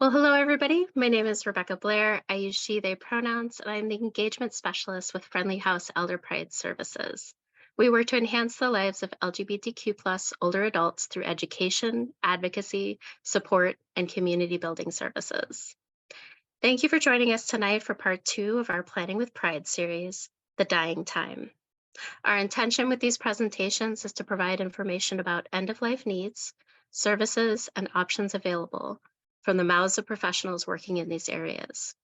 Well, hello, everybody. My name is Rebecca Blair. I use she, they pronouns, and I'm the engagement specialist with Friendly House Elder Pride Services. We work to enhance the lives of LGBTQ plus older adults through education, advocacy, support, and community building services. Thank you for joining us tonight for part two of our Planning with Pride series, The Dying Time. Our intention with these presentations is to provide information about end-of-life needs, services, and options available from the mouths of professionals working in these areas.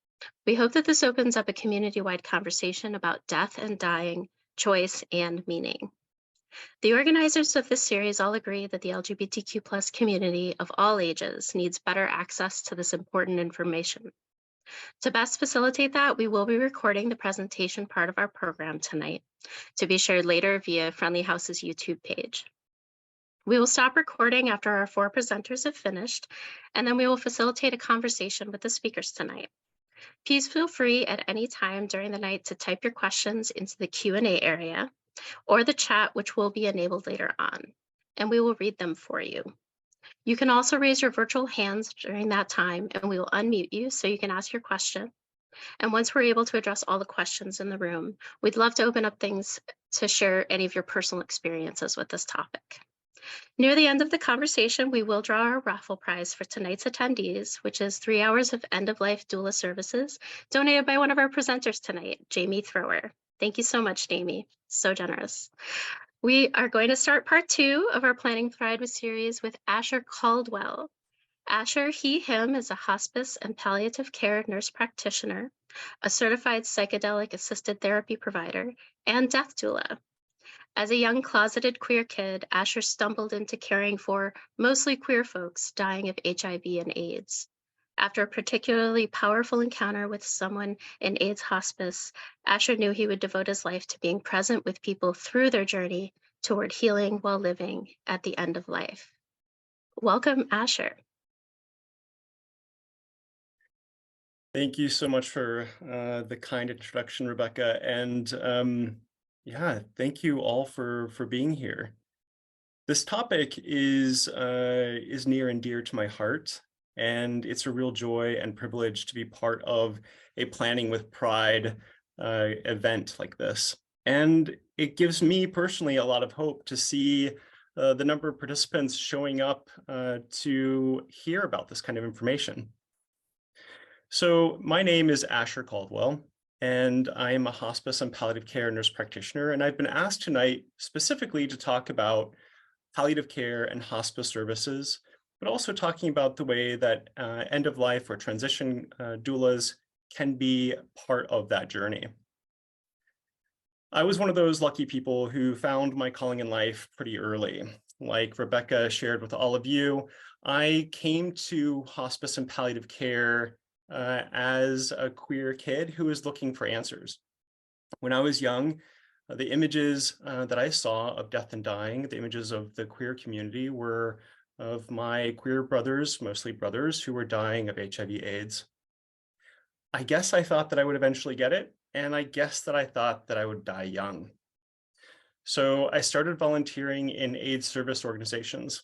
We hope that this opens up a community-wide conversation about death and dying, choice, and meaning. The organizers of this series all agree that the LGBTQ plus community of all ages needs better access to this important information. To best facilitate that, we will be recording the presentation part of our program tonight to be shared later via Friendly House's YouTube page. We will stop recording after our four presenters have finished, and then we will facilitate a conversation with the speakers tonight. Please feel free at any time during the night to type your questions into the Q&A area or the chat, which will be enabled later on, and we will read them for you. You can also raise your virtual hands during that time, and we will unmute you so you can ask your question. And once we're able to address all the questions in the room, we'd love to open up things to share any of your personal experiences with this topic. Near the end of the conversation, we will draw our raffle prize for tonight's attendees, which is 3 hours of end-of-life doula services donated by one of our presenters tonight, Jamie Thrower. Thank you so much, Jamie. So generous. We are going to start part two of our Planning Pride series with Asher Caldwell. Asher, he, him, is a hospice and palliative care nurse practitioner, a certified psychedelic assisted therapy provider, and death doula. As a young closeted queer kid, Asher stumbled into caring for mostly queer folks dying of HIV and AIDS. After a particularly powerful encounter with someone in AIDS hospice, Asher knew he would devote his life to being present with people through their journey toward healing while living at the end of life. Welcome, Asher. Thank you so much for the kind introduction, Rebecca. And yeah, thank you all for being here. This topic is near and dear to my heart, and it's a real joy and privilege to be part of a Planning with Pride event like this. And it gives me personally a lot of hope to see the number of participants showing up to hear about this kind of information. So my name is Asher Caldwell, and I am a hospice and palliative care nurse practitioner, and I've been asked tonight specifically to talk about palliative care and hospice services, but also talking about the way that end-of-life or transition doulas can be part of that journey. I was one of those lucky people who found my calling in life pretty early. Like Rebecca shared with all of you, I came to hospice and palliative care as a queer kid who was looking for answers. When I was young, the images that I saw of death and dying, the images of the queer community were of my queer brothers, mostly brothers, who were dying of HIV/AIDS. I guess I thought that I would eventually get it, and I guess that I thought that I would die young. So I started volunteering in AIDS service organizations.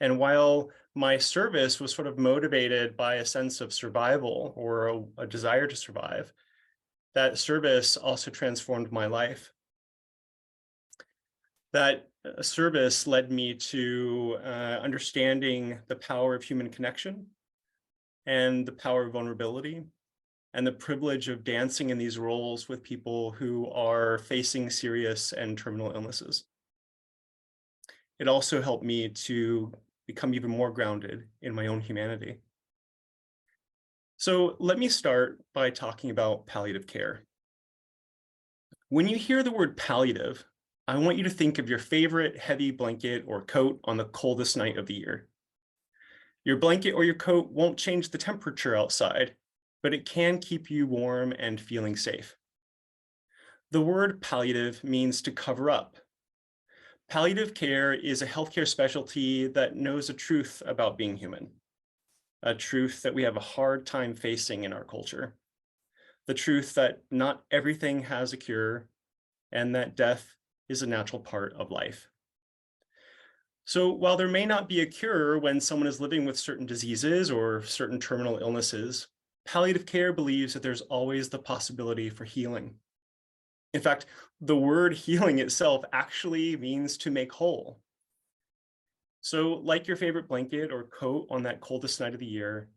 And while my service was sort of motivated by a sense of survival or a desire to survive, that service also transformed my life. That service led me to understanding the power of human connection and the power of vulnerability and the privilege of dancing in these roles with people who are facing serious and terminal illnesses. It also helped me to become even more grounded in my own humanity. So let me start by talking about palliative care. When you hear the word palliative, I want you to think of your favorite heavy blanket or coat on the coldest night of the year. Your blanket or your coat won't change the temperature outside, but it can keep you warm and feeling safe. The word palliative means to cover up. Palliative care is a healthcare specialty that knows a truth about being human, a truth that we have a hard time facing in our culture, the truth that not everything has a cure and that death is a natural part of life. So while there may not be a cure when someone is living with certain diseases or certain terminal illnesses, palliative care believes that there's always the possibility for healing. In fact, the word healing itself actually means to make whole. So, like your favorite blanket or coat on that coldest night of the year,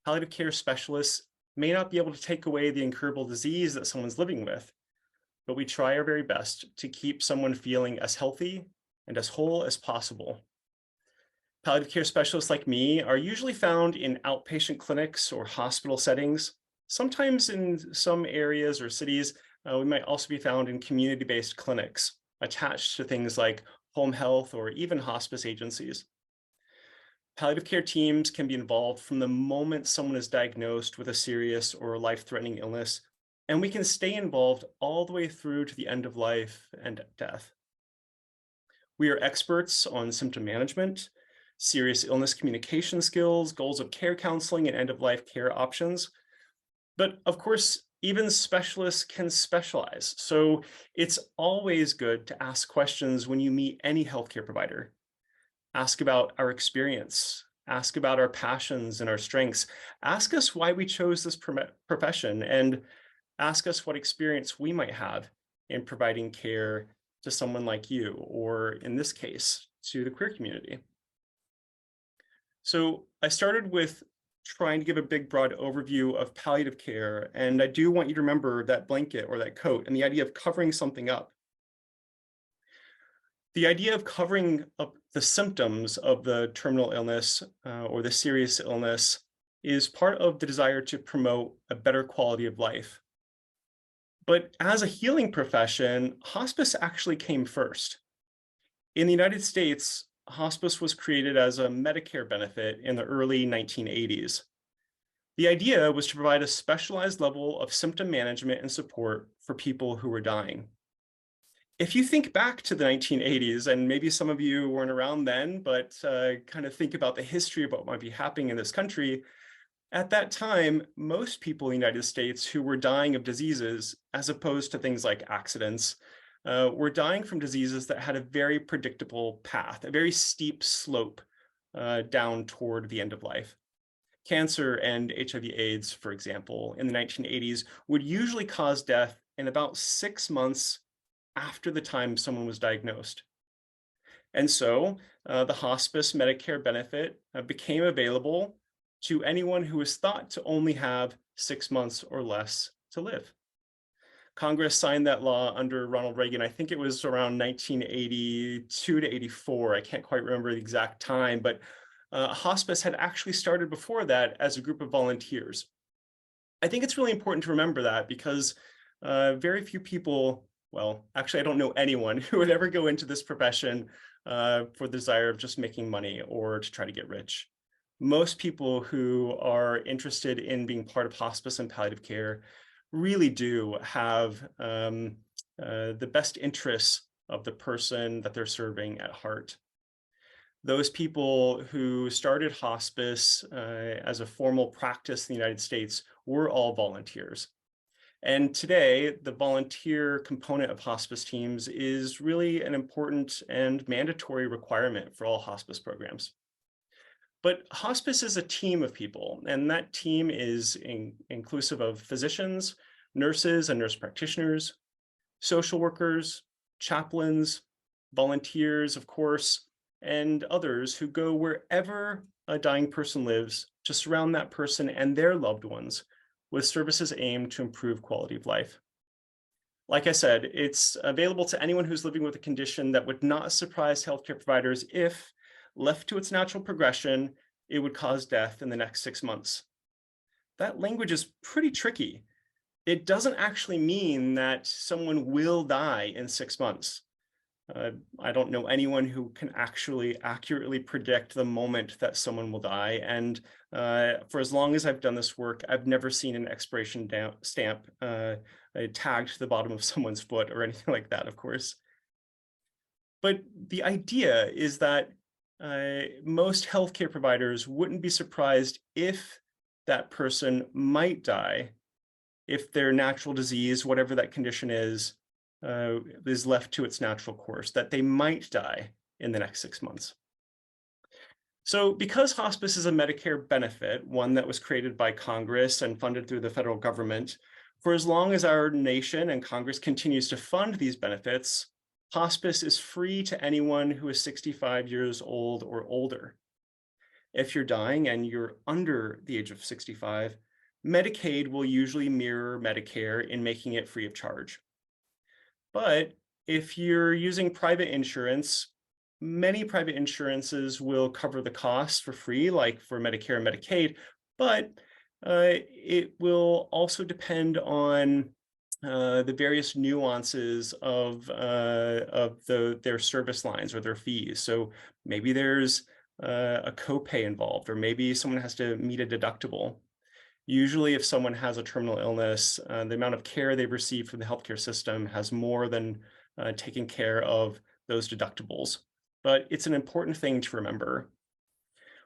palliative care specialists may not be able to take away the incurable disease that someone's living with, but we try our very best to keep someone feeling as healthy and as whole as possible. Palliative care specialists like me are usually found in outpatient clinics or hospital settings. Sometimes in some areas or cities, we might also be found in community-based clinics attached to things like home health or even hospice agencies. Palliative care teams can be involved from the moment someone is diagnosed with a serious or life-threatening illness, and we can stay involved all the way through to the end of life and death. We are experts on symptom management, serious illness communication skills, goals of care counseling, and end-of-life care options. But of course, even specialists can specialize. So it's always good to ask questions when you meet any healthcare provider. Ask about our experience, ask about our passions and our strengths, ask us why we chose this profession, and ask us what experience we might have in providing care to someone like you, or in this case, to the queer community. So I started with trying to give a big, broad overview of palliative care, and I do want you to remember that blanket or that coat and the idea of covering something up. The idea of covering up the symptoms of the terminal illness or the serious illness is part of the desire to promote a better quality of life. But as a healing profession, hospice actually came first. In the United States, hospice was created as a Medicare benefit in the early 1980s. The idea was to provide a specialized level of symptom management and support for people who were dying. If you think back to the 1980s, and maybe some of you weren't around then, but kind of think about the history of what might be happening in this country, at that time, most people in the United States who were dying of diseases, as opposed to things like accidents, were dying from diseases that had a very predictable path, a very steep slope down toward the end of life. Cancer and HIV/AIDS, for example, in the 1980s would usually cause death in about 6 months after the time someone was diagnosed. And so the hospice Medicare benefit became available to anyone who was thought to only have 6 months or less to live. Congress signed that law under Ronald Reagan. I think it was around 1982 to 84. I can't quite remember the exact time, but hospice had actually started before that as a group of volunteers. I think it's really important to remember that because very few people, well, actually, I don't know anyone who would ever go into this profession for the desire of just making money or to try to get rich. Most people who are interested in being part of hospice and palliative care really do have the best interests of the person that they're serving at heart. Those people who started hospice as a formal practice in the United States were all volunteers. And today, the volunteer component of hospice teams is really an important and mandatory requirement for all hospice programs. But hospice is a team of people, and that team is inclusive of physicians, nurses and nurse practitioners, social workers, chaplains, volunteers, of course, and others who go wherever a dying person lives to surround that person and their loved ones with services aimed to improve quality of life. Like I said, it's available to anyone who's living with a condition that would not surprise healthcare providers if, left to its natural progression, it would cause death in the next 6 months. That language is pretty tricky. It doesn't actually mean that someone will die in 6 months. I don't know anyone who can actually accurately predict the moment that someone will die. And for as long as I've done this work, I've never seen an expiration stamp tagged to the bottom of someone's foot or anything like that, of course. But the idea is that most healthcare providers wouldn't be surprised if that person might die if their natural disease, whatever that condition is left to its natural course, that they might die in the next 6 months. So because hospice is a Medicare benefit, one that was created by Congress and funded through the federal government, for as long as our nation and Congress continues to fund these benefits, hospice is free to anyone who is 65 years old or older. If you're dying and you're under the age of 65, Medicaid will usually mirror Medicare in making it free of charge. But if you're using private insurance, many private insurances will cover the cost for free, like for Medicare and Medicaid, but it will also depend on the various nuances of their service lines or their fees. So maybe there's a copay involved, or maybe someone has to meet a deductible. Usually, if someone has a terminal illness, the amount of care they've received from the healthcare system has more than taken care of those deductibles. But it's an important thing to remember.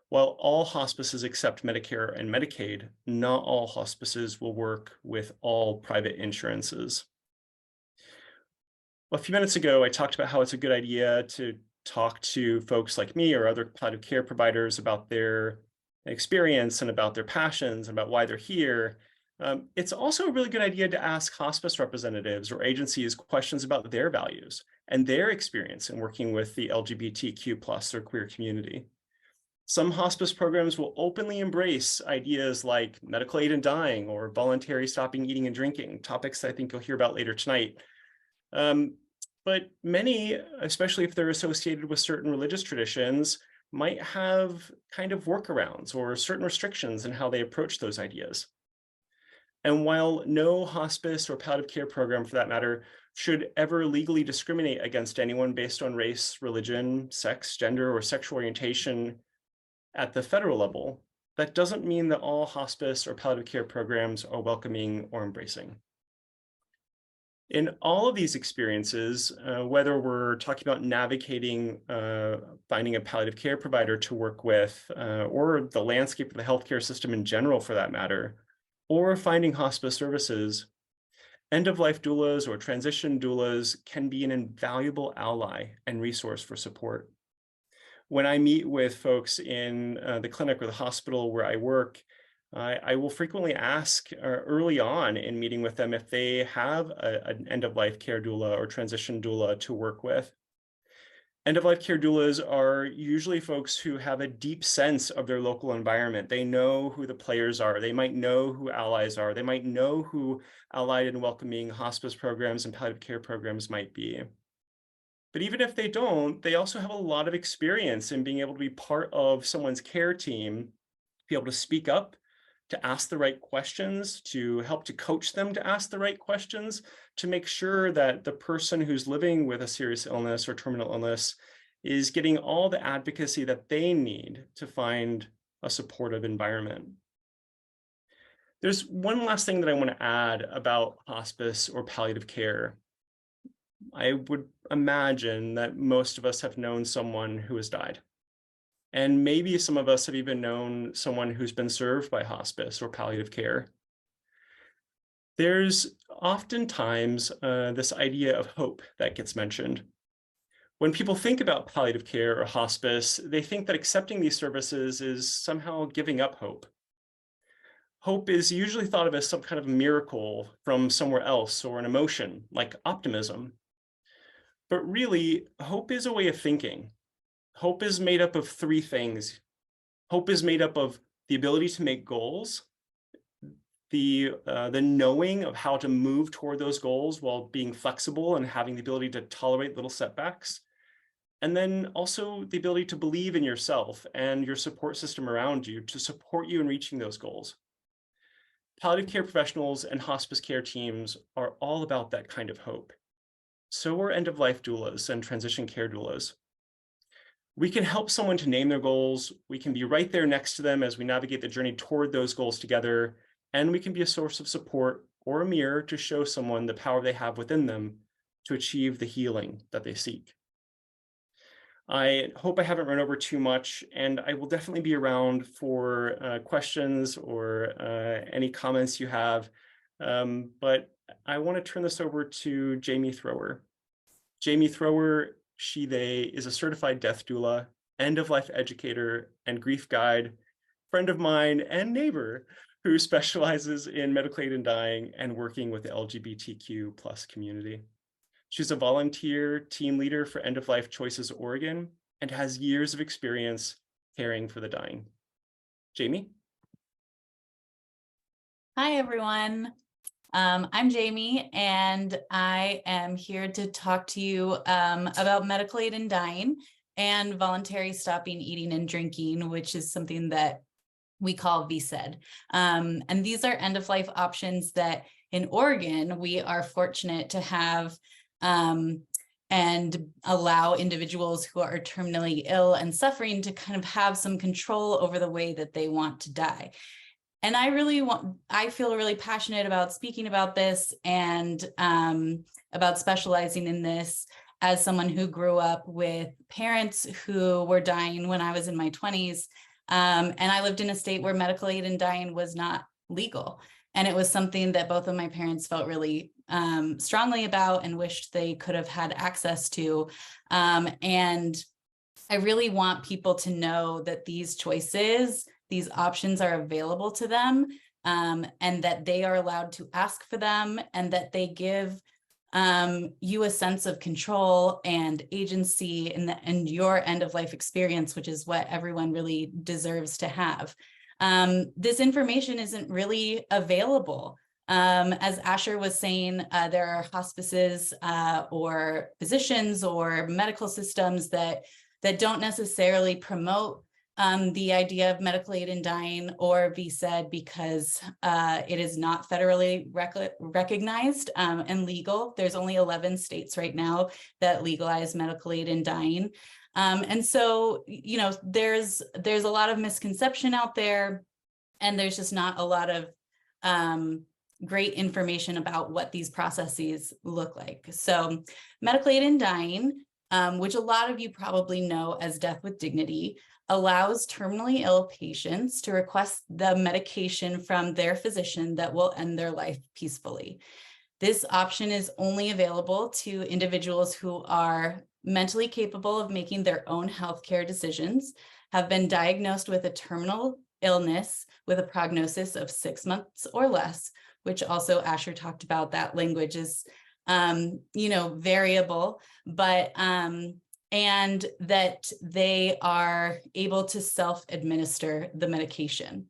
While all hospices accept Medicare and Medicaid, not all hospices will work with all private insurances. A few minutes ago, I talked about how it's a good idea to talk to folks like me or other palliative care providers about their experience and about their passions and about why they're here. It's also a really good idea to ask hospice representatives or agencies questions about their values and their experience in working with the LGBTQ plus or queer community. Some hospice programs will openly embrace ideas like medical aid in dying or voluntary stopping eating and drinking, topics I think you'll hear about later tonight. But many, especially if they're associated with certain religious traditions, might have kind of workarounds or certain restrictions in how they approach those ideas. And while no hospice or palliative care program, for that matter, should ever legally discriminate against anyone based on race, religion, sex, gender, or sexual orientation at the federal level, that doesn't mean that all hospice or palliative care programs are welcoming or embracing. In all of these experiences, whether we're talking about navigating, finding a palliative care provider to work with, or the landscape of the healthcare system in general for that matter, or finding hospice services, end-of-life doulas or transition doulas can be an invaluable ally and resource for support. When I meet with folks in the clinic or the hospital where I work, I will frequently ask early on in meeting with them if they have an end-of-life care doula or transition doula to work with. End-of-life care doulas are usually folks who have a deep sense of their local environment. They know who the players are. They might know who allies are. They might know who allied and welcoming hospice programs and palliative care programs might be. But even if they don't, they also have a lot of experience in being able to be part of someone's care team, be able to speak up, to ask the right questions, to help to coach them to ask the right questions, to make sure that the person who's living with a serious illness or terminal illness is getting all the advocacy that they need to find a supportive environment. There's one last thing that I want to add about hospice or palliative care. I would imagine that most of us have known someone who has died. And maybe some of us have even known someone who's been served by hospice or palliative care. There's oftentimes this idea of hope that gets mentioned. When people think about palliative care or hospice, they think that accepting these services is somehow giving up hope. Hope is usually thought of as some kind of miracle from somewhere else or an emotion like optimism. But really, hope is a way of thinking. Hope is made up of three things. Hope is made up of the ability to make goals, the knowing of how to move toward those goals while being flexible and having the ability to tolerate little setbacks, and then also the ability to believe in yourself and your support system around you to support you in reaching those goals. Palliative care professionals and hospice care teams are all about that kind of hope. So are end-of-life doulas and transition care doulas. We can help someone to name their goals. We can be right there next to them as we navigate the journey toward those goals together. And we can be a source of support or a mirror to show someone the power they have within them to achieve the healing that they seek. I hope I haven't run over too much, and I will definitely be around for questions or any comments you have. But I want to turn this over to Jamie Thrower. Jamie Thrower They is a certified death doula, end-of-life educator, and grief guide, friend of mine and neighbor who specializes in medical aid in dying and working with the LGBTQ plus community. She's a volunteer team leader for End of Life Choices Oregon and has years of experience caring for the dying. Jamie? Hi, everyone. I'm Jamie, and I am here to talk to you about medical aid in dying and voluntary stopping eating and drinking, which is something that we call VSED. And these are end-of-life options that in Oregon, we are fortunate to have and allow individuals who are terminally ill and suffering to kind of have some control over the way that they want to die. And I feel really passionate about speaking about this and about specializing in this as someone who grew up with parents who were dying when I was in my 20s. And I lived in a state where medical aid in dying was not legal. And it was something that both of my parents felt really strongly about and wished they could have had access to. And I really want people to know that these choices, these options are available to them, and that they are allowed to ask for them, and that they give you a sense of control and agency in your end of life experience, which is what everyone really deserves to have. This information isn't really available. As Asher was saying, there are hospices or physicians or medical systems that don't necessarily promote the idea of medical aid in dying or VSED because it is not federally recognized and legal. There's only 11 states right now that legalize medical aid in dying. And so, you know, there's a lot of misconception out there, and there's just not a lot of great information about what these processes look like. So medical aid in dying, which a lot of you probably know as Death with Dignity, allows terminally ill patients to request the medication from their physician that will end their life peacefully. This option is only available to individuals who are mentally capable of making their own healthcare decisions, have been diagnosed with a terminal illness with a prognosis of 6 months or less, which also Asher talked about. That language is variable, but and that they are able to self-administer the medication.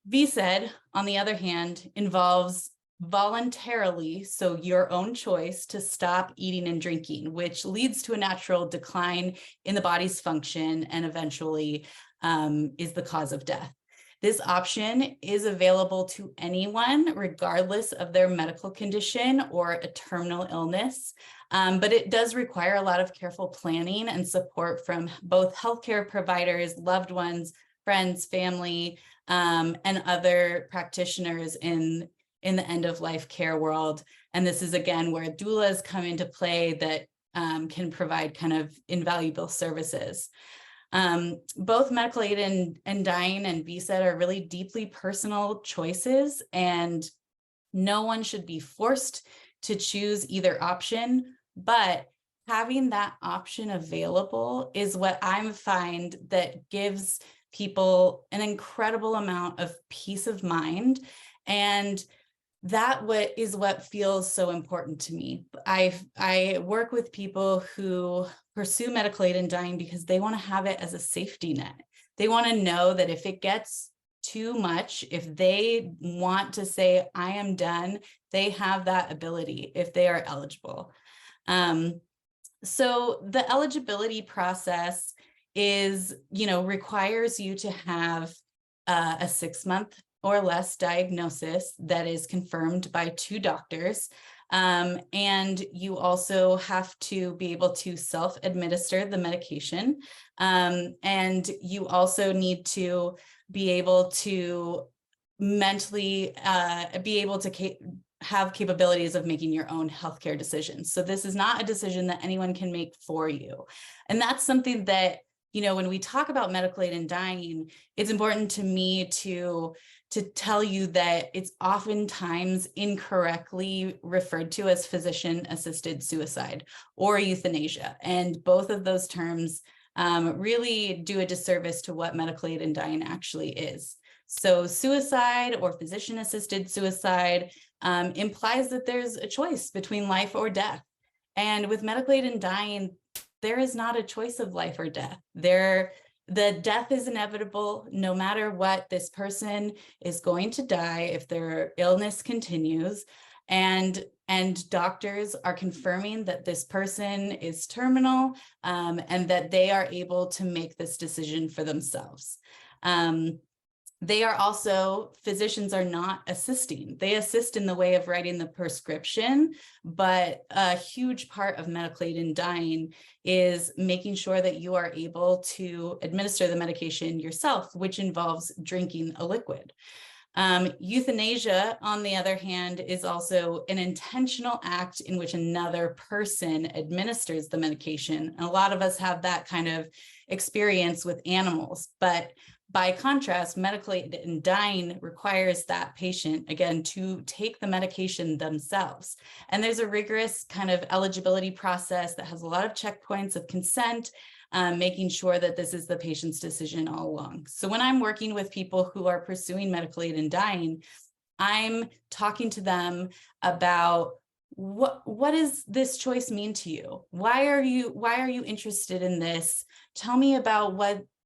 VSED, on the other hand, involves voluntarily, so your own choice to stop eating and drinking, which leads to a natural decline in the body's function and eventually is the cause of death. This option is available to anyone, regardless of their medical condition or a terminal illness, but it does require a lot of careful planning and support from both healthcare providers, loved ones, friends, family, and other practitioners in the end-of-life care world. And this is, again, where doulas come into play that can provide kind of invaluable services. Both medical aid and dying and VSED are really deeply personal choices, and no one should be forced to choose either option, but having that option available is what I find that gives people an incredible amount of peace of mind. And that is what feels so important to me. I work with people who pursue medical aid in dying because they want to have it as a safety net. They want to know that if it gets too much, if they want to say, I am done, they have that ability if they are eligible. So the eligibility process is, requires you to have a 6-month or less diagnosis that is confirmed by 2 doctors. And you also have to be able to self-administer the medication. And you also need to be able to mentally be able to have capabilities of making your own healthcare decisions. So this is not a decision that anyone can make for you. And that's something that when we talk about medical aid in dying, it's important to me to tell you that it's oftentimes incorrectly referred to as physician-assisted suicide or euthanasia. And both of those terms really do a disservice to what medical aid in dying actually is. So suicide or physician-assisted suicide implies that there's a choice between life or death. And with medical aid in dying, there is not a choice of life or death. The death is inevitable. No matter what, this person is going to die if their illness continues. And doctors are confirming that this person is terminal and that they are able to make this decision for themselves. They are also, physicians are not assisting. They assist in the way of writing the prescription, but a huge part of medical aid in dying is making sure that you are able to administer the medication yourself, which involves drinking a liquid. Euthanasia, on the other hand, is also an intentional act in which another person administers the medication. And a lot of us have that kind of experience with animals, but by contrast, medical aid in dying requires that patient, again, to take the medication themselves. And there's a rigorous kind of eligibility process that has a lot of checkpoints of consent, making sure that this is the patient's decision all along. So when I'm working with people who are pursuing medical aid in dying, I'm talking to them about what does this choice mean to you? Why are you interested in this? Tell me about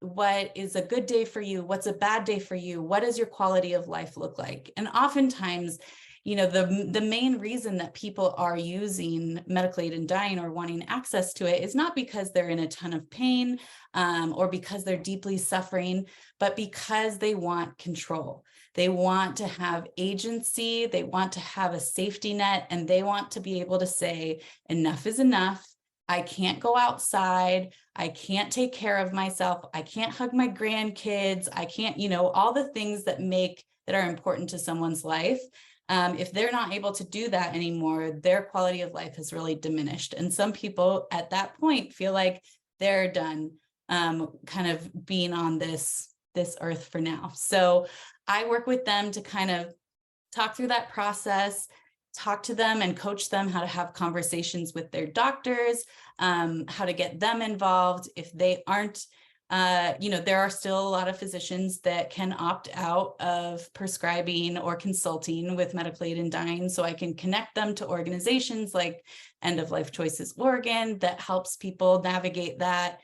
what is a good day for you? What's a bad day for you? What does your quality of life look like? And oftentimes, the main reason that people are using medical aid in dying or wanting access to it is not because they're in a ton of pain or because they're deeply suffering, but because they want control. They want to have agency, they want to have a safety net, and they want to be able to say, enough is enough. I can't go outside. I can't take care of myself. I can't hug my grandkids. I can't, all the things that are important to someone's life. If they're not able to do that anymore, their quality of life has really diminished. And some people at that point feel like they're done kind of being on this earth for now. So I work with them to kind of talk through that process, talk to them and coach them how to have conversations with their doctors, how to get them involved. If they aren't, there are still a lot of physicians that can opt out of prescribing or consulting with medical aid in dying. So I can connect them to organizations like End of Life Choices Oregon that helps people navigate that.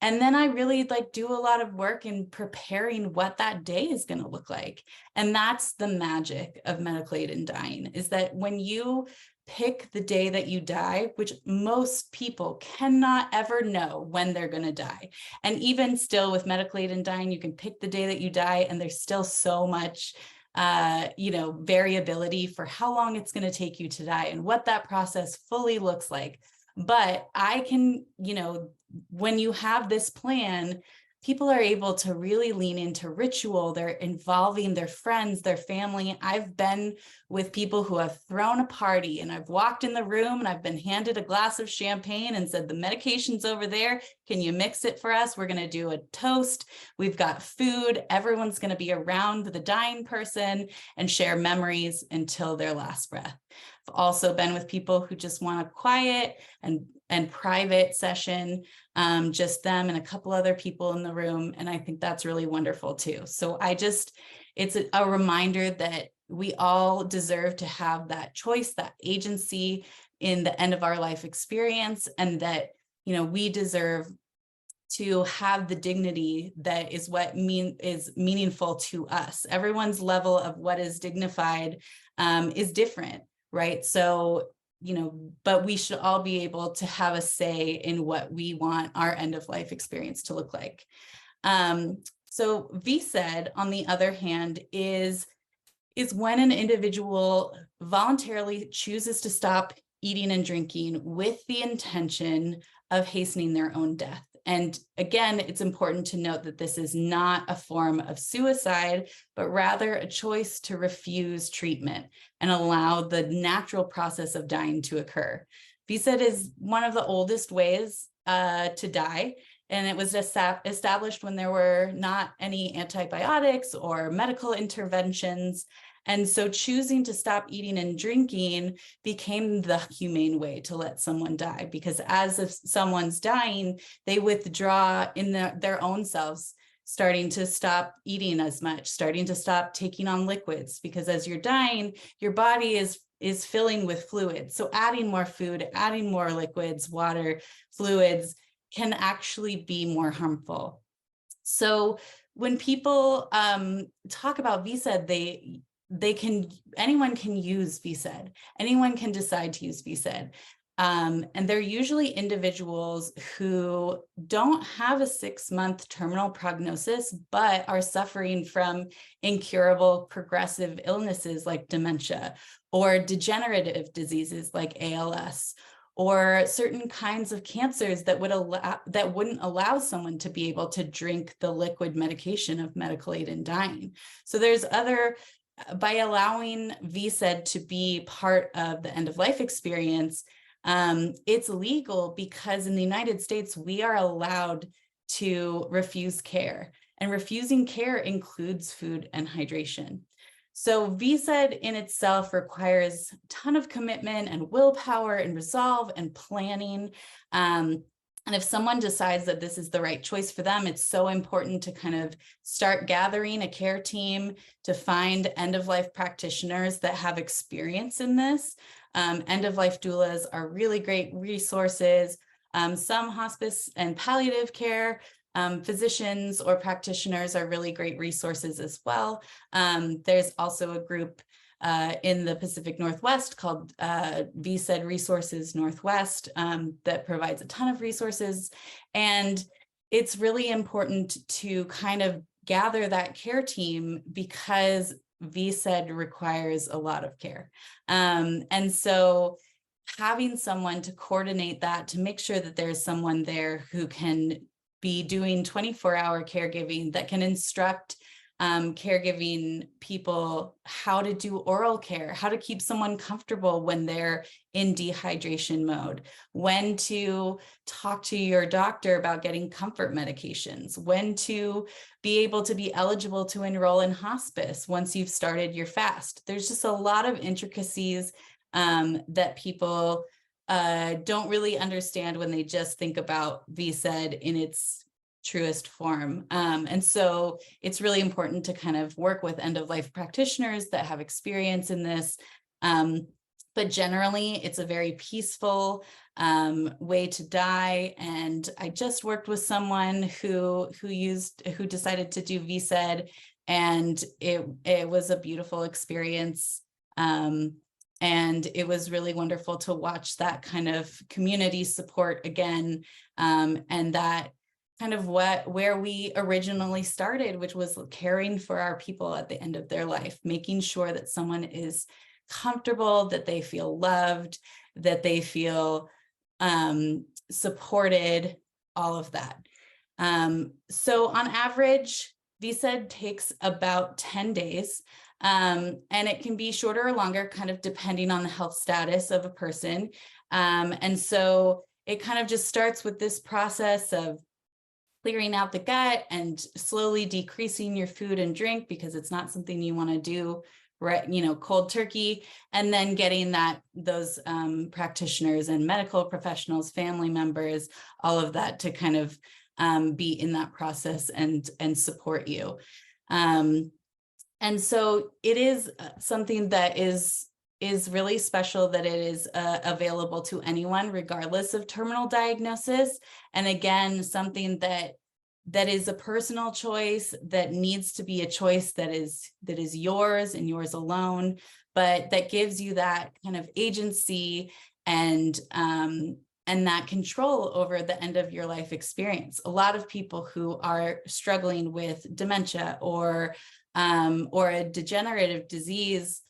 And then I really do a lot of work in preparing what that day is going to look like. And that's the magic of medical aid in dying, is that when you pick the day that you die, which most people cannot ever know when they're going to die. And even still with medical aid in dying, you can pick the day that you die, and there's still so much variability for how long it's going to take you to die and what that process fully looks like. But I can, when you have this plan, people are able to really lean into ritual. They're involving their friends, their family. I've been with people who have thrown a party, and I've walked in the room and I've been handed a glass of champagne and said, the medication's over there. Can you mix it for us? We're going to do a toast. We've got food. Everyone's going to be around the dying person and share memories until their last breath. I've also been with people who just want a quiet and private session, just them and a couple other people in the room. And I think that's really wonderful too. So it's a reminder that we all deserve to have that choice, that agency in the end of our life experience, and that, we deserve to have the dignity that is what is meaningful to us. Everyone's level of what is dignified is different, right? So, but we should all be able to have a say in what we want our end of life experience to look like. So VSED, on the other hand, is when an individual voluntarily chooses to stop eating and drinking with the intention of hastening their own death. And again, it's important to note that this is not a form of suicide, but rather a choice to refuse treatment and allow the natural process of dying to occur. VSED is one of the oldest ways to die. And it was established when there were not any antibiotics or medical interventions. And so choosing to stop eating and drinking became the humane way to let someone die, because as if someone's dying, they withdraw in their own selves, starting to stop eating as much, starting to stop taking on liquids, because as you're dying, your body is filling with fluids. So adding more food, adding more liquids, water, fluids can actually be more harmful. So when people talk about VSED, anyone can use VSED. Anyone can decide to use VSED. And they're usually individuals who don't have a 6-month terminal prognosis, but are suffering from incurable progressive illnesses like dementia, or degenerative diseases like ALS, or certain kinds of cancers that wouldn't allow someone to be able to drink the liquid medication of medical aid in dying. So there's by allowing VSED to be part of the end of life experience, it's legal, because in the United States, we are allowed to refuse care, and refusing care includes food and hydration. So VSED in itself requires a ton of commitment and willpower and resolve and planning. And if someone decides that this is the right choice for them, it's so important to kind of start gathering a care team, to find end-of-life practitioners that have experience in this. End-of-life doulas are really great resources. Some hospice and palliative care physicians or practitioners are really great resources as well. There's also a group in the Pacific Northwest called VSED Resources Northwest that provides a ton of resources. And it's really important to kind of gather that care team, because VSED requires a lot of care. And so having someone to coordinate that, to make sure that there's someone there who can be doing 24-hour caregiving, that can instruct caregiving people how to do oral care, how to keep someone comfortable when they're in dehydration mode, when to talk to your doctor about getting comfort medications, when to be able to be eligible to enroll in hospice once you've started your fast. There's just a lot of intricacies that people don't really understand when they just think about VSED in its truest form. And so it's really important to kind of work with end-of-life practitioners that have experience in this. But generally, it's a very peaceful way to die. And I just worked with someone who decided to do VSED, and it was a beautiful experience. And it was really wonderful to watch that kind of community support again, and that kind of where we originally started, which was caring for our people at the end of their life, making sure that someone is comfortable, that they feel loved, that they feel supported, all of that. So on average, VSED takes about 10 days. And it can be shorter or longer, kind of depending on the health status of a person. And so it kind of just starts with this process of clearing out the gut and slowly decreasing your food and drink, because it's not something you want to do, right, cold turkey, and then getting those practitioners and medical professionals, family members, all of that to kind of be in that process and support you. And so it is something that is really special, that it is available to anyone, regardless of terminal diagnosis. And again, something that is a personal choice, that needs to be a choice that is yours and yours alone, but that gives you that kind of agency and that control over the end of your life experience. A lot of people who are struggling with dementia or a degenerative disease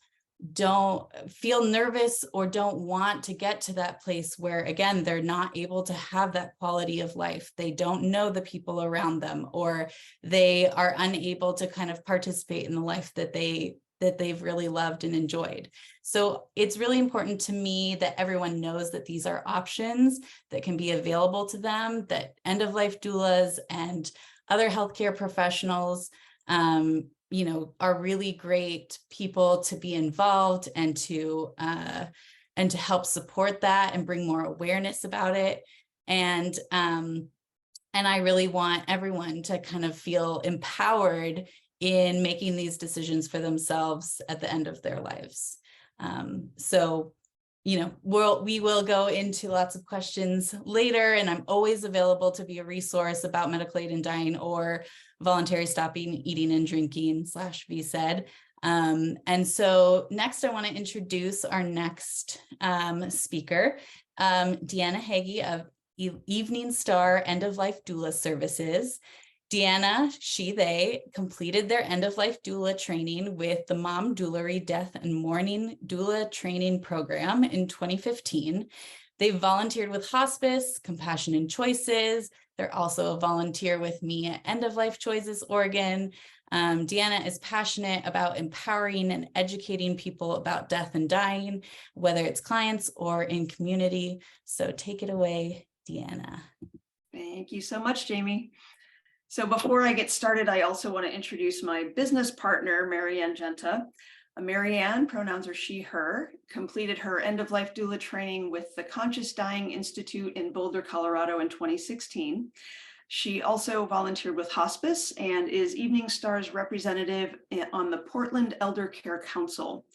don't feel nervous or don't want to get to that place where, again, they're not able to have that quality of life. They don't know the people around them, or they are unable to kind of participate in the life that they that they've really loved and enjoyed. So it's really important to me that everyone knows that these are options that can be available to them, that end-of-life doulas and other healthcare professionals, you know, are really great people to be involved and to help support that and bring more awareness about it. And I really want everyone to kind of feel empowered in making these decisions for themselves at the end of their lives. So, you know, we will go into lots of questions later, and I'm always available to be a resource about medical aid in dying or voluntary stopping eating and drinking /VSED. And so next I want to introduce our next speaker, Deanna Hagy of Evening Star End-of-Life Doula Services. Deanna, they completed their end-of-life doula training with the Mom Doulary Death and Mourning Doula Training Program in 2015. They volunteered with Hospice, Compassion and Choices. They're also a volunteer with me at End-of-Life Choices, Oregon. Deanna is passionate about empowering and educating people about death and dying, whether it's clients or in community. So take it away, Deanna. Thank you so much, Jamie. So before I get started, I also want to introduce my business partner, Maryann Giunta. Maryann, pronouns are she, her, completed her end-of-life doula training with the Conscious Dying Institute in Boulder, Colorado in 2016. She also volunteered with Hospice and is Evening Star's representative on the Portland Elder Care Council.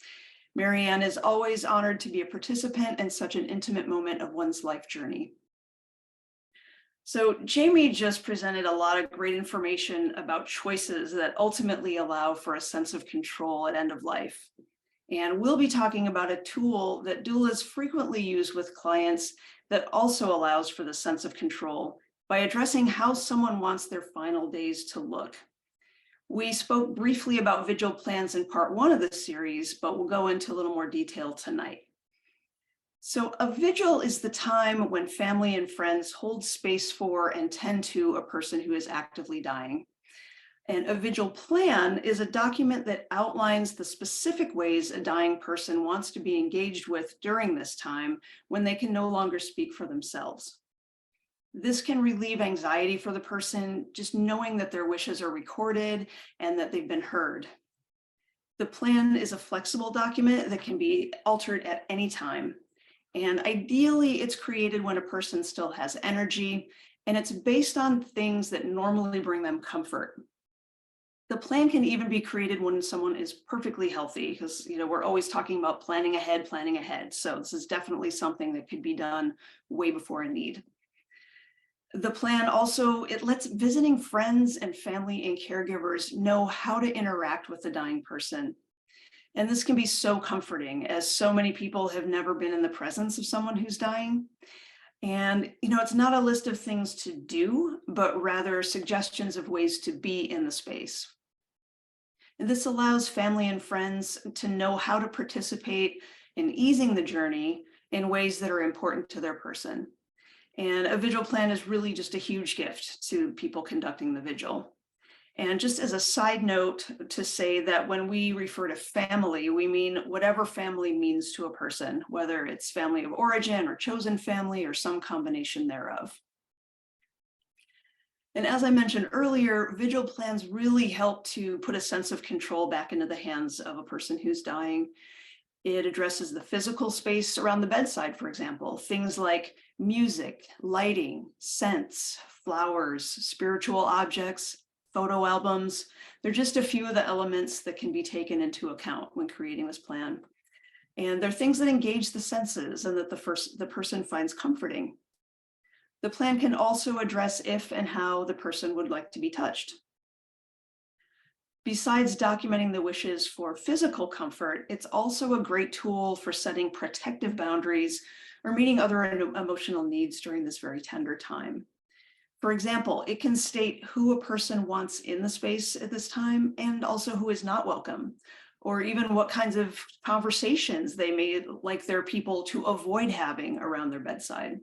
Maryann is always honored to be a participant in such an intimate moment of one's life journey. So Jamie just presented a lot of great information about choices that ultimately allow for a sense of control at end of life. And we'll be talking about a tool that doulas frequently use with clients that also allows for the sense of control by addressing how someone wants their final days to look. We spoke briefly about vigil plans in part 1 of this series, but we'll go into a little more detail tonight. So a vigil is the time when family and friends hold space for and tend to a person who is actively dying. And a vigil plan is a document that outlines the specific ways a dying person wants to be engaged with during this time when they can no longer speak for themselves. This can relieve anxiety for the person, just knowing that their wishes are recorded and that they've been heard. The plan is a flexible document that can be altered at any time. And ideally, it's created when a person still has energy, and it's based on things that normally bring them comfort. The plan can even be created when someone is perfectly healthy, because we're always talking about planning ahead. So this is definitely something that could be done way before a need. The plan also, it lets visiting friends and family and caregivers know how to interact with the dying person. And this can be so comforting, as so many people have never been in the presence of someone who's dying. And, it's not a list of things to do, but rather suggestions of ways to be in the space. And this allows family and friends to know how to participate in easing the journey in ways that are important to their person. And a vigil plan is really just a huge gift to people conducting the vigil. And just as a side note to say that when we refer to family, we mean whatever family means to a person, whether it's family of origin or chosen family or some combination thereof. And as I mentioned earlier, vigil plans really help to put a sense of control back into the hands of a person who's dying. It addresses the physical space around the bedside, for example, things like music, lighting, scents, flowers, spiritual objects, photo albums. They're just a few of the elements that can be taken into account when creating this plan. And they're things that engage the senses and that the person finds comforting. The plan can also address if and how the person would like to be touched. Besides documenting the wishes for physical comfort, it's also a great tool for setting protective boundaries or meeting other emotional needs during this very tender time. For example, it can state who a person wants in the space at this time and also who is not welcome, or even what kinds of conversations they may like their people to avoid having around their bedside.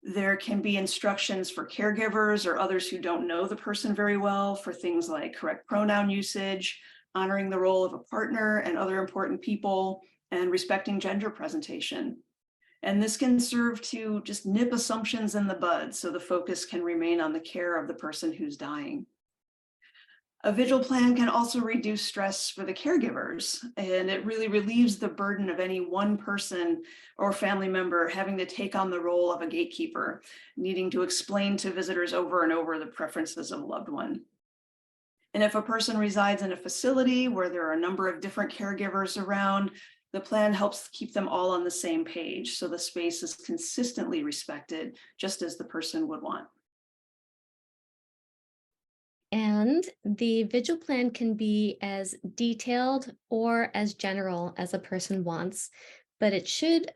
There can be instructions for caregivers or others who don't know the person very well for things like correct pronoun usage, honoring the role of a partner and other important people, and respecting gender presentation. And this can serve to just nip assumptions in the bud so the focus can remain on the care of the person who's dying. A vigil plan can also reduce stress for the caregivers, and it really relieves the burden of any one person or family member having to take on the role of a gatekeeper, needing to explain to visitors over and over the preferences of a loved one. And if a person resides in a facility where there are a number of different caregivers around, the plan helps keep them all on the same page, so the space is consistently respected, just as the person would want. And the vigil plan can be as detailed or as general as a person wants, but it should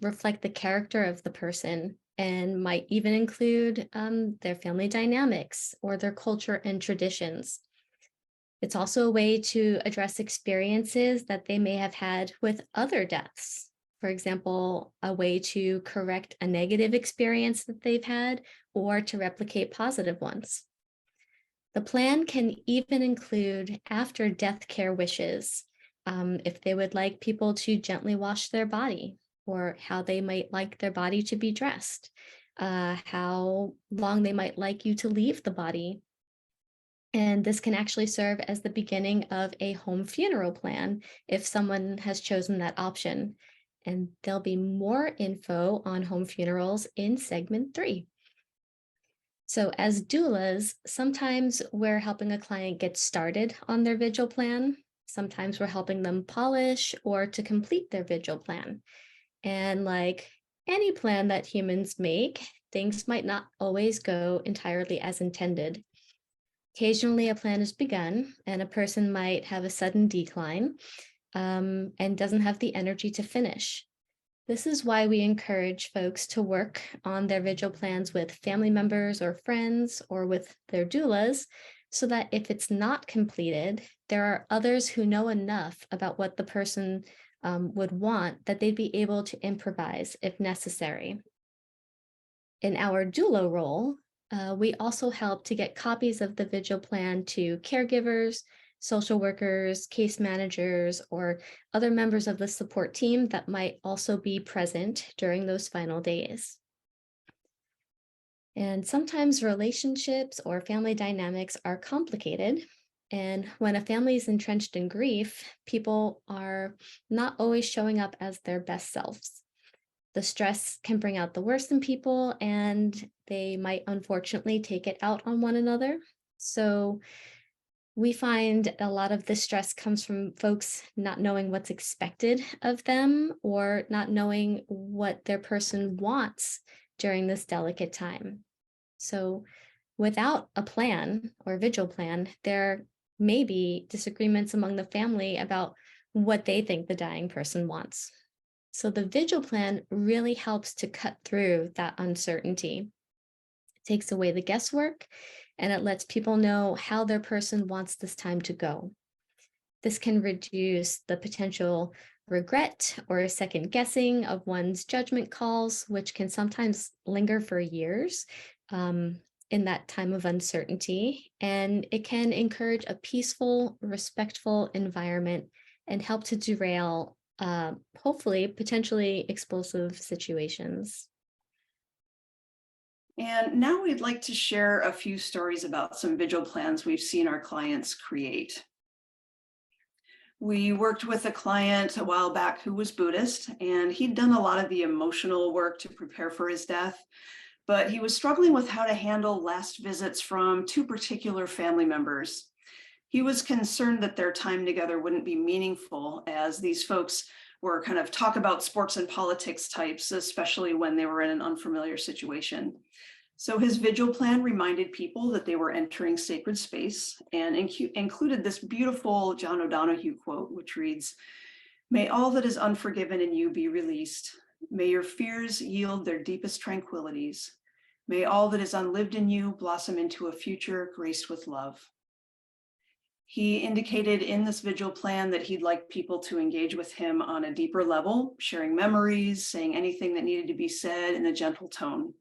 reflect the character of the person and might even include their family dynamics or their culture and traditions. It's also a way to address experiences that they may have had with other deaths. For example, a way to correct a negative experience that they've had or to replicate positive ones. The plan can even include after death care wishes, if they would like people to gently wash their body, or how they might like their body to be dressed, how long they might like you to leave the body. And this can actually serve as the beginning of a home funeral plan if someone has chosen that option. And there'll be more info on home funerals in segment 3. So as doulas, sometimes we're helping a client get started on their vigil plan. Sometimes we're helping them polish or to complete their vigil plan. And like any plan that humans make, things might not always go entirely as intended. Occasionally, a plan is begun and a person might have a sudden decline and doesn't have the energy to finish. This is why we encourage folks to work on their vigil plans with family members or friends or with their doulas, so that if it's not completed, there are others who know enough about what the person would want that they'd be able to improvise if necessary. In our doula role, we also help to get copies of the vigil plan to caregivers, social workers, case managers, or other members of the support team that might also be present during those final days. And sometimes relationships or family dynamics are complicated. And when a family is entrenched in grief, people are not always showing up as their best selves. The stress can bring out the worst in people, and they might unfortunately take it out on one another. So we find a lot of the stress comes from folks not knowing what's expected of them or not knowing what their person wants during this delicate time. So without a plan or vigil plan, there may be disagreements among the family about what they think the dying person wants. So the vigil plan really helps to cut through that uncertainty. It takes away the guesswork, and it lets people know how their person wants this time to go. This can reduce the potential regret or second guessing of one's judgment calls, which can sometimes linger for years in that time of uncertainty. And it can encourage a peaceful, respectful environment and help to derail, hopefully, potentially explosive situations. And now we'd like to share a few stories about some vigil plans we've seen our clients create. We worked with a client a while back who was Buddhist, and he'd done a lot of the emotional work to prepare for his death, but he was struggling with how to handle last visits from 2 particular family members. He was concerned that their time together wouldn't be meaningful, as these folks were kind of talk about sports and politics types, especially when they were in an unfamiliar situation. So his vigil plan reminded people that they were entering sacred space and included this beautiful John O'Donohue quote, which reads, "May all that is unforgiven in you be released. May your fears yield their deepest tranquilities. May all that is unlived in you blossom into a future graced with love." He indicated in this vigil plan that he'd like people to engage with him on a deeper level, sharing memories, saying anything that needed to be said in a gentle tone.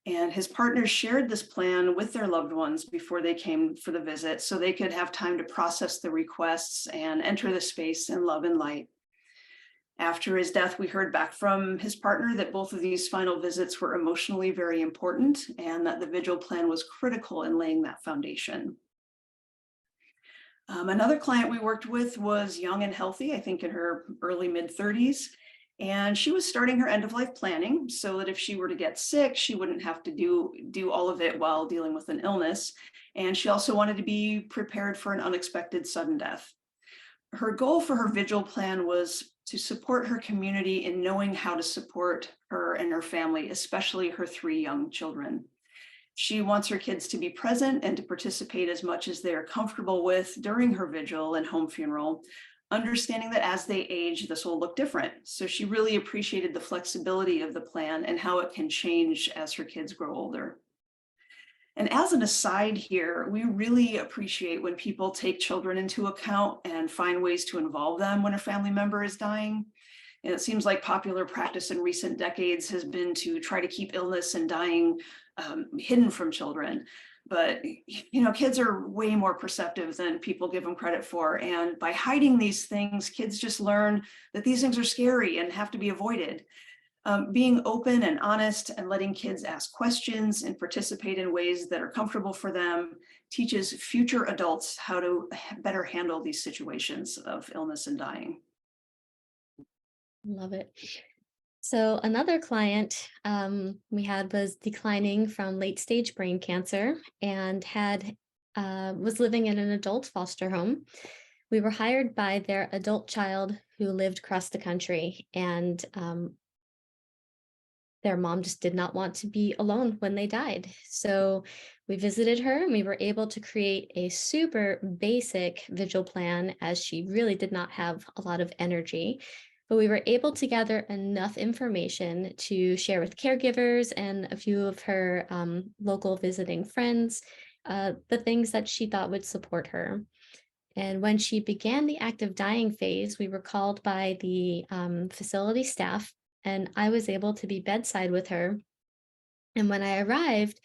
And his partners shared this plan with their loved ones before they came for the visit, so they could have time to process the requests and enter the space in love and light. After his death, we heard back from his partner that both of these final visits were emotionally very important and that the vigil plan was critical in laying that foundation. Another client we worked with was young and healthy, I think in her early mid-30s. And she was starting her end-of-life planning so that if she were to get sick, she wouldn't have to do all of it while dealing with an illness. And she also wanted to be prepared for an unexpected sudden death. Her goal for her vigil plan was to support her community in knowing how to support her and her family, especially her 3 young children. She wants her kids to be present and to participate as much as they are comfortable with during her vigil and home funeral, understanding that as they age, this will look different. So she really appreciated the flexibility of the plan and how it can change as her kids grow older. And as an aside here, we really appreciate when people take children into account and find ways to involve them when a family member is dying. And it seems like popular practice in recent decades has been to try to keep illness and dying hidden from children. But kids are way more perceptive than people give them credit for. And by hiding these things, kids just learn that these things are scary and have to be avoided. Being open and honest and letting kids ask questions and participate in ways that are comfortable for them teaches future adults how to better handle these situations of illness and dying. Love it. So another client we had was declining from late stage brain cancer and was living in an adult foster home. We were hired by their adult child who lived across the country, and their mom just did not want to be alone when they died. So we visited her and we were able to create a super basic vigil plan, as she really did not have a lot of energy. But we were able to gather enough information to share with caregivers and a few of her local visiting friends, the things that she thought would support her. And when she began the active dying phase, we were called by the facility staff, and I was able to be bedside with her. And when I arrived,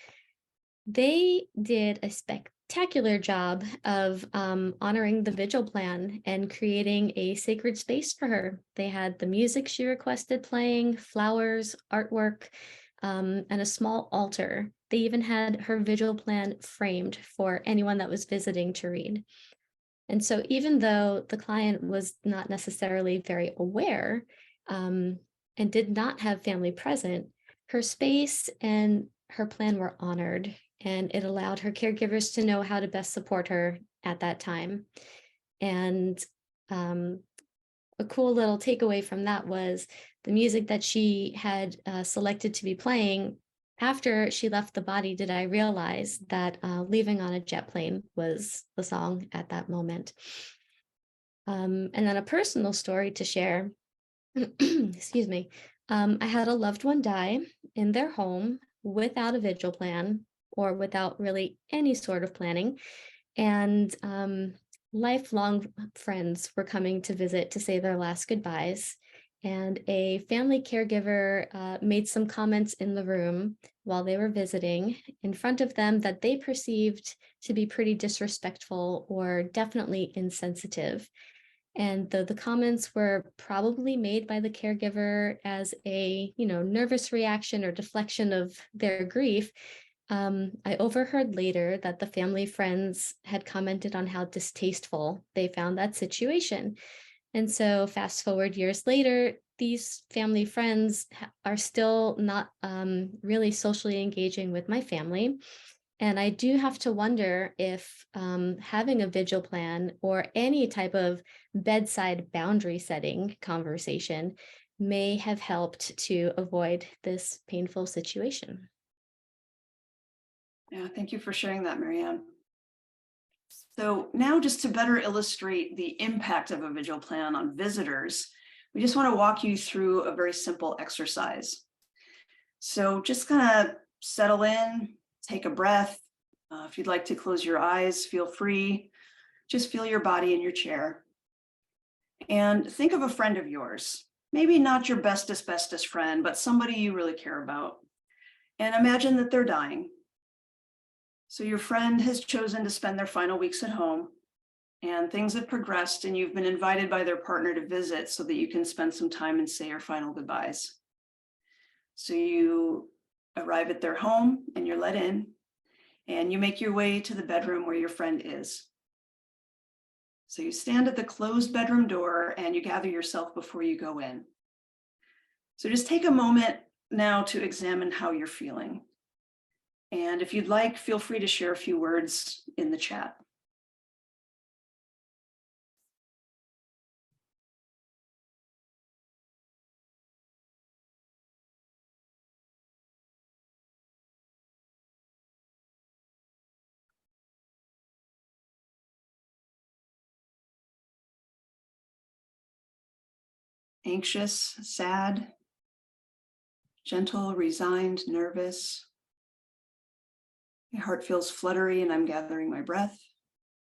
they did a spectacular job of honoring the vigil plan and creating a sacred space for her. They had the music she requested playing, flowers, artwork, and a small altar. They even had her vigil plan framed for anyone that was visiting to read. And so even though the client was not necessarily very aware and did not have family present, her space and her plan were honored, and it allowed her caregivers to know how to best support her at that time. And a cool little takeaway from that was the music that she had selected to be playing. After she left the body, did I realize that Leaving on a Jet Plane was the song at that moment. And then a personal story to share. Excuse me. I had a loved one die in their home without a vigil plan or without really any sort of planning. And lifelong friends were coming to visit to say their last goodbyes. And a family caregiver made some comments in the room while they were visiting in front of them that they perceived to be pretty disrespectful or definitely insensitive. And though the comments were probably made by the caregiver as a, nervous reaction or deflection of their grief, I overheard later that the family friends had commented on how distasteful they found that situation. And so fast forward years later, these family friends are still not really socially engaging with my family. And I do have to wonder if having a vigil plan or any type of bedside boundary setting conversation may have helped to avoid this painful situation. Yeah, thank you for sharing that, Maryann. So now, just to better illustrate the impact of a vigil plan on visitors, we just want to walk you through a very simple exercise. So just kind of settle in, take a breath. If you'd like to close your eyes, feel free. Just feel your body in your chair. And think of a friend of yours, maybe not your bestest friend, but somebody you really care about. and imagine that they're dying. So your friend has chosen to spend their final weeks at home, and things have progressed, and you've been invited by their partner to visit so that you can spend some time and say your final goodbyes. So you arrive at their home and you're let in, and you make your way to the bedroom where your friend is. So you stand at the closed bedroom door and you gather yourself before you go in. So just take a moment now to examine how you're feeling. And if you'd like, feel free to share a few words in the chat. Anxious, sad, gentle, resigned, nervous. My heart feels fluttery and I'm gathering my breath,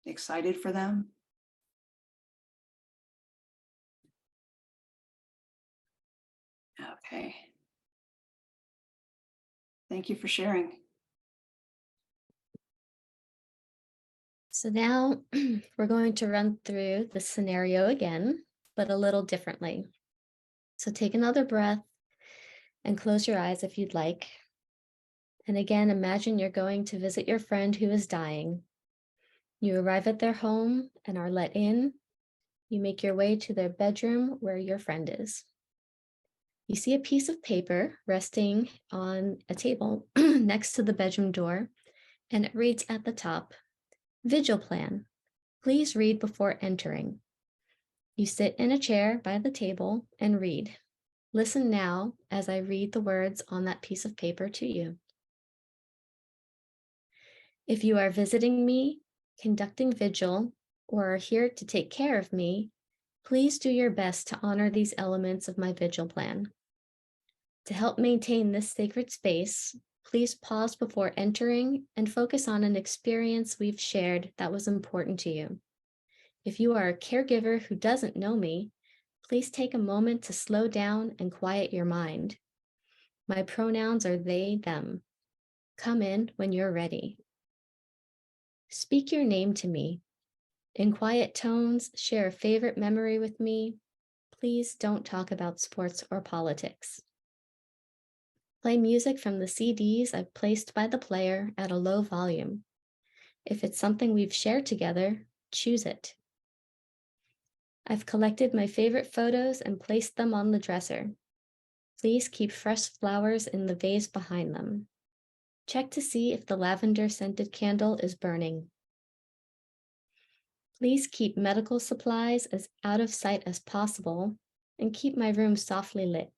excited for them. Okay. Thank you for sharing. So now we're going to run through the scenario again, but a little differently. So take another breath and close your eyes if you'd like. And again, imagine you're going to visit your friend who is dying. You arrive at their home and are let in. You make your way to their bedroom where your friend is. You see a piece of paper resting on a table next to the bedroom door, and it reads at the top, "Vigil plan. Please read before entering." You sit in a chair by the table and read. Listen now as I read the words on that piece of paper to you. If you are visiting me, conducting vigil, or are here to take care of me, please do your best to honor these elements of my vigil plan. To help maintain this sacred space, please pause before entering and focus on an experience we've shared that was important to you. If you are a caregiver who doesn't know me, please take a moment to slow down and quiet your mind. My pronouns are they, them. Come in when you're ready. Speak your name to me. In quiet tones, share a favorite memory with me. Please don't talk about sports or politics. Play music from the CDs I've placed by the player at a low volume. If it's something we've shared together, choose it. I've collected my favorite photos and placed them on the dresser. Please keep fresh flowers in the vase behind them. Check to see if the lavender scented candle is burning. Please keep medical supplies as out of sight as possible and keep my room softly lit.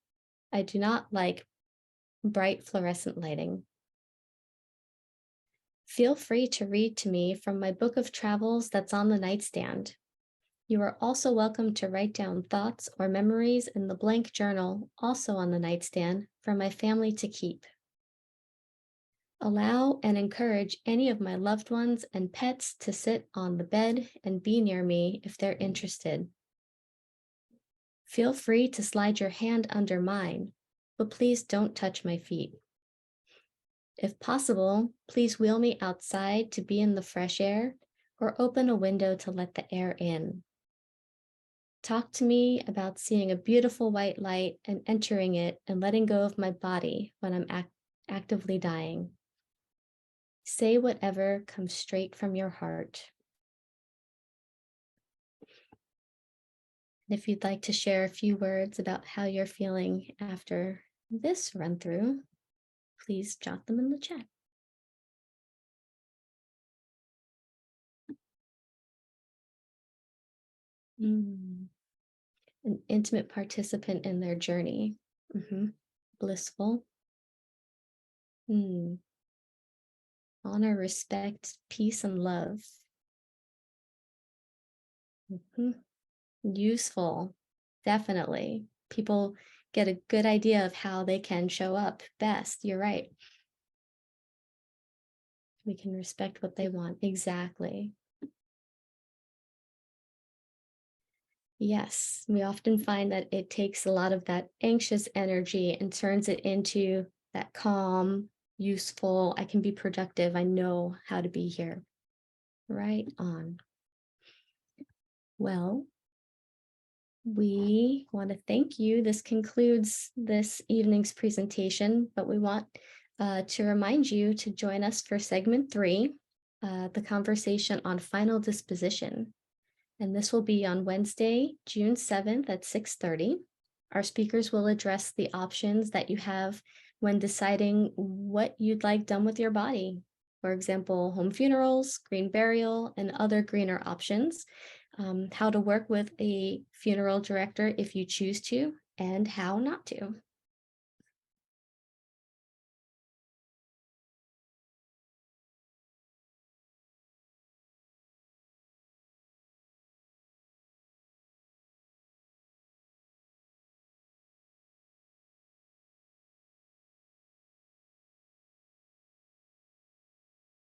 I do not like bright fluorescent lighting. Feel free to read to me from my book of travels that's on the nightstand. You are also welcome to write down thoughts or memories in the blank journal, also on the nightstand, for my family to keep. Allow and encourage any of my loved ones and pets to sit on the bed and be near me if they're interested. Feel free to slide your hand under mine, but please don't touch my feet. If possible, please wheel me outside to be in the fresh air or open a window to let the air in. Talk to me about seeing a beautiful white light and entering it and letting go of my body when I'm actively dying. Say whatever comes straight from your heart. And if you'd like to share a few words about how you're feeling after this run through, please jot them in the chat. An intimate participant in their journey. Blissful. Honor, respect, peace, and love. Useful. Definitely. People get a good idea of how they can show up best. You're right. We can respect what they want. Exactly. Yes, we often find that it takes a lot of that anxious energy and turns it into that calm, useful. I can be productive. I know how to be here. Right on. Well, we want to thank you. This concludes this evening's presentation, but we want to remind you to join us for segment 3, the conversation on final disposition. And this will be on Wednesday, June 7th at 6:30. Our speakers will address the options that you have when deciding what you'd like done with your body. For example, home funerals, green burial, and other greener options. How to work with a funeral director if you choose to, and how not to.